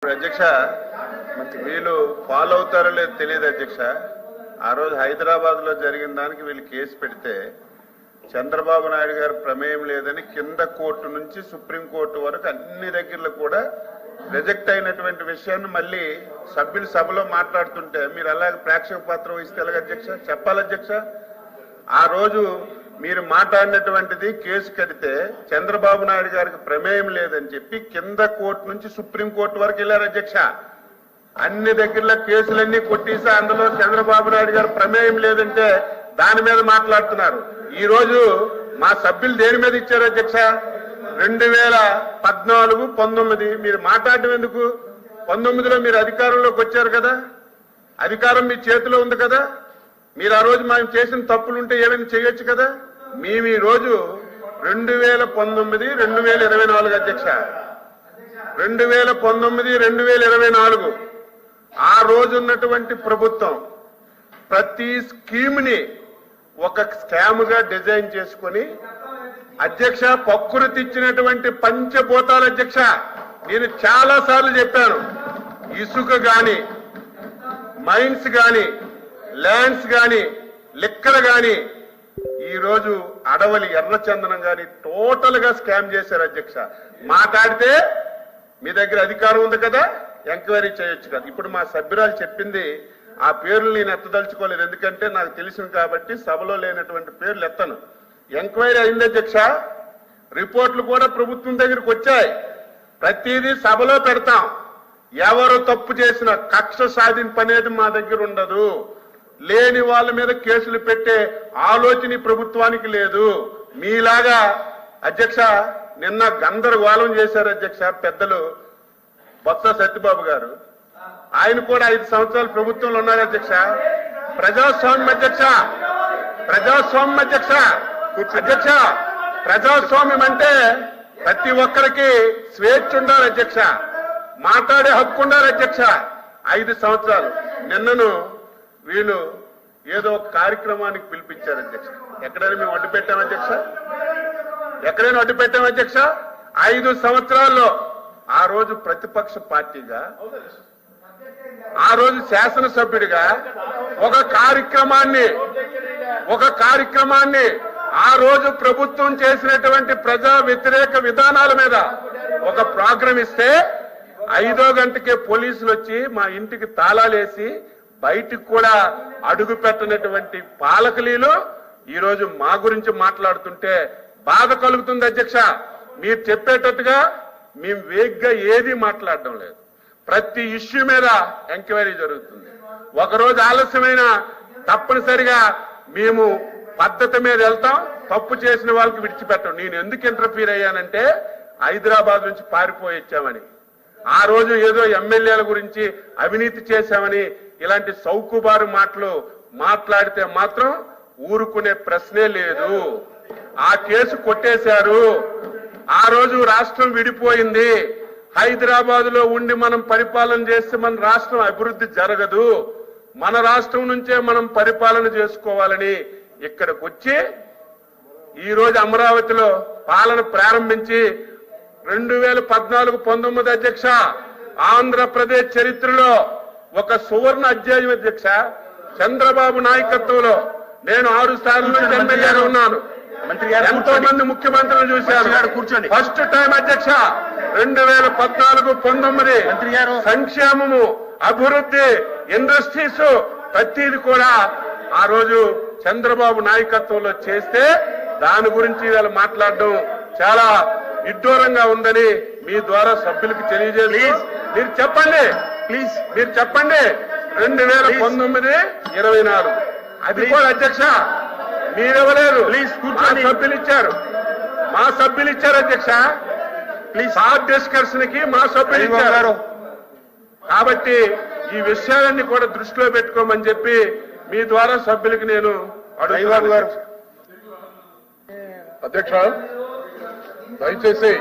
అధ్యక్ష వీళ్ళు ఫాలో అవుతారో లేదో తెలియదు అధ్యక్ష. ఆ రోజు హైదరాబాద్ లో జరిగిన దానికి వీళ్ళు కేసు పెడితే చంద్రబాబు నాయుడు గారు ప్రమేయం లేదని కింద కోర్టు నుంచి సుప్రీంకోర్టు వరకు అన్ని దగ్గరలో కూడా రిజెక్ట్ అయినటువంటి విషయాన్ని మళ్ళీ సభ్యులు సభలో మాట్లాడుతుంటే మీరు అలాగే ప్రేక్షక పాత్ర వహిస్తే ఎలాగ అధ్యక్ష? చెప్పాలి అధ్యక్ష. ఆ రోజు మీరు మాట్లాడినటువంటిది కేసు కడితే చంద్రబాబు నాయుడు గారికి ప్రమేయం లేదని చెప్పి కింద కోర్టు నుంచి సుప్రీంకోర్టు వరకు వెళ్ళారు అధ్యక్ష. అన్ని దగ్గరలో కేసులన్నీ కొట్టేసి అందులో చంద్రబాబు నాయుడు గారు ప్రమేయం లేదంటే దాని మీద మాట్లాడుతున్నారు. ఈ రోజు మా సభ్యులు దేని మీద ఇచ్చారు అధ్యక్ష? 2014-19 మీరు మాట్లాడడం ఎందుకు? 19లో మీరు అధికారంలోకి వచ్చారు కదా, అధికారం మీ చేతిలో ఉంది కదా, మీరు ఆ రోజు మేము చేసిన తప్పులుంటే ఏమైనా చేయొచ్చు కదా. మేము ఈ రోజు 2019-2024 అధ్యక్ష, 2019-2024 ఆ రోజు ఉన్నటువంటి ప్రభుత్వం ప్రతి స్కీమ్ ని ఒక స్కామ్ గా డిజైన్ చేసుకుని అధ్యక్ష ప్రకృతి ఇచ్చినటువంటి పంచభూతాలు అధ్యక్ష. నేను చాలా సార్లు చెప్పాను, ఇసుక గాని, మైన్స్ గాని, ల్యాండ్స్ గాని, లిక్కర్ గాని, ఈ రోజు అడవలి ఎర్రచందనం గాని టోటల్ గా స్కామ్ చేశారు అధ్యక్ష. మాట్లాడితే మీ దగ్గర అధికారం ఉంది కదా, ఎంక్వైరీ చేయొచ్చు కదా. ఇప్పుడు మా సభ్యురాలు చెప్పింది ఆ పేర్లు నేను ఎత్తదలుచుకోలేదు, ఎందుకంటే నాకు తెలిసింది కాబట్టి సభలో లేనటువంటి పేర్లు ఎత్తను. ఎంక్వైరీ అయింది అధ్యక్ష, రిపోర్ట్లు కూడా ప్రభుత్వం దగ్గరికి వచ్చాయి. ప్రతిదీ సభలో పెడతాం. ఎవరు తప్పు చేసిన కక్ష సాధింపు అనేది మా దగ్గర ఉండదు. లేని వాళ్ళ మీద కేసులు పెట్టే ఆలోచన ప్రభుత్వానికి లేదు. మీలాగా అధ్యక్ష నిన్న గందరగోళం చేశారు అధ్యక్ష పెద్దలు బొత్స సత్యబాబు గారు. ఆయన కూడా 5 సంవత్సరాలు ప్రభుత్వంలో ఉన్నారు అధ్యక్ష. ప్రజాస్వామ్యం అధ్యక్ష, ప్రజాస్వామ్యం అధ్యక్ష. అధ్యక్ష ప్రజాస్వామ్యం అంటే ప్రతి ఒక్కరికి స్వేచ్ఛ ఉండాలి అధ్యక్ష, మాట్లాడే హక్కు ఉండాలి అధ్యక్ష. 5 సంవత్సరాలు నిన్నను వీళ్ళు ఏదో ఒక కార్యక్రమానికి పిలిపించారు అధ్యక్ష. ఎక్కడైనా మేము అడ్డు పెట్టాం అధ్యక్ష? ఎక్కడైనా అడ్డు పెట్టాం అధ్యక్ష? 5 సంవత్సరాల్లో ఆ రోజు ప్రతిపక్ష పార్టీగా, ఆ రోజు శాసనసభ్యుడిగా ఒక కార్యక్రమాన్ని ఆ రోజు ప్రభుత్వం చేసినటువంటి ప్రజా వ్యతిరేక విధానాల మీద ఒక ప్రోగ్రాం ఇస్తే 5వ గంటకే పోలీసులు వచ్చి మా ఇంటికి తాళాలేసి బయటికి కూడా అడుగు పెట్టినటువంటి పాలకులీలు ఈ రోజు మా గురించి మాట్లాడుతుంటే బాధ కలుగుతుంది అధ్యక్ష. మీరు చెప్పేటట్టుగా మేము వేగ్గా ఏది మాట్లాడడం లేదు. ప్రతి ఇష్యూ మీద ఎంక్వైరీ జరుగుతుంది. ఒకరోజు ఆలస్యమైన తప్పనిసరిగా మేము పద్ధతి మీద వెళ్తాం, తప్పు చేసిన వాళ్ళకి విడిచిపెట్టాం. నేను ఎందుకు ఇంటర్ఫీర్ అయ్యానంటే హైదరాబాద్ నుంచి పారిపోయి వచ్చామని, ఆ రోజు ఏదో ఎమ్మెల్యేల గురించి అవినీతి చేశామని ఇలాంటి సౌకుబారు మాటలు మాట్లాడితే మాత్రం ఊరుకునే ప్రశ్నే లేదు. ఆ కేసు కొట్టేశారు. ఆ రోజు రాష్ట్రం విడిపోయింది. హైదరాబాద్ లో ఉండి మనం పరిపాలన చేస్తే మన రాష్ట్రం అభివృద్ధి జరగదు. మన రాష్ట్రం నుంచే మనం పరిపాలన చేసుకోవాలని ఇక్కడికి వచ్చి ఈ రోజు అమరావతిలో పాలన ప్రారంభించి 2014-19 అధ్యక్ష ఆంధ్రప్రదేశ్ చరిత్రలో ఒక సువర్ణ అధ్యాయం అధ్యక్ష. చంద్రబాబు నాయకత్వంలో నేను 6 సార్లు ఎమ్మెల్యేగా ఉన్నాను. ఎంతో మంది ముఖ్యమంత్రులు చూశాను. ఫస్ట్ టైం అధ్యక్ష 2014-19 సంక్షేమము, అభివృద్ధి, ఇండస్ట్రీస్ ప్రతిది కూడా ఆ రోజు చంద్రబాబు నాయకత్వంలో చేస్తే దాని గురించి వీళ్ళు మాట్లాడడం చాలా విడ్డూరంగా ఉందని మీ ద్వారా సభ్యులకు తెలియజేసి మీరు చెప్పండి ప్లీజ్, మీరు చెప్పండి. 2019-24 అది కూడా అధ్యక్ష మీరెవలేరు, మా సభ్యులు ఇచ్చారు, మా సభ్యులు ఇచ్చారు అధ్యక్ష. ప్లీజ్ సార్ డిస్కషన్ కి మా సభ్యులు ఇచ్చారు. కాబట్టి ఈ విషయాలన్నీ కూడా దృష్టిలో పెట్టుకోమని చెప్పి మీ ద్వారా సభ్యులకి నేను అడుగుతున్నాను. అధ్యక్ష దయచేసి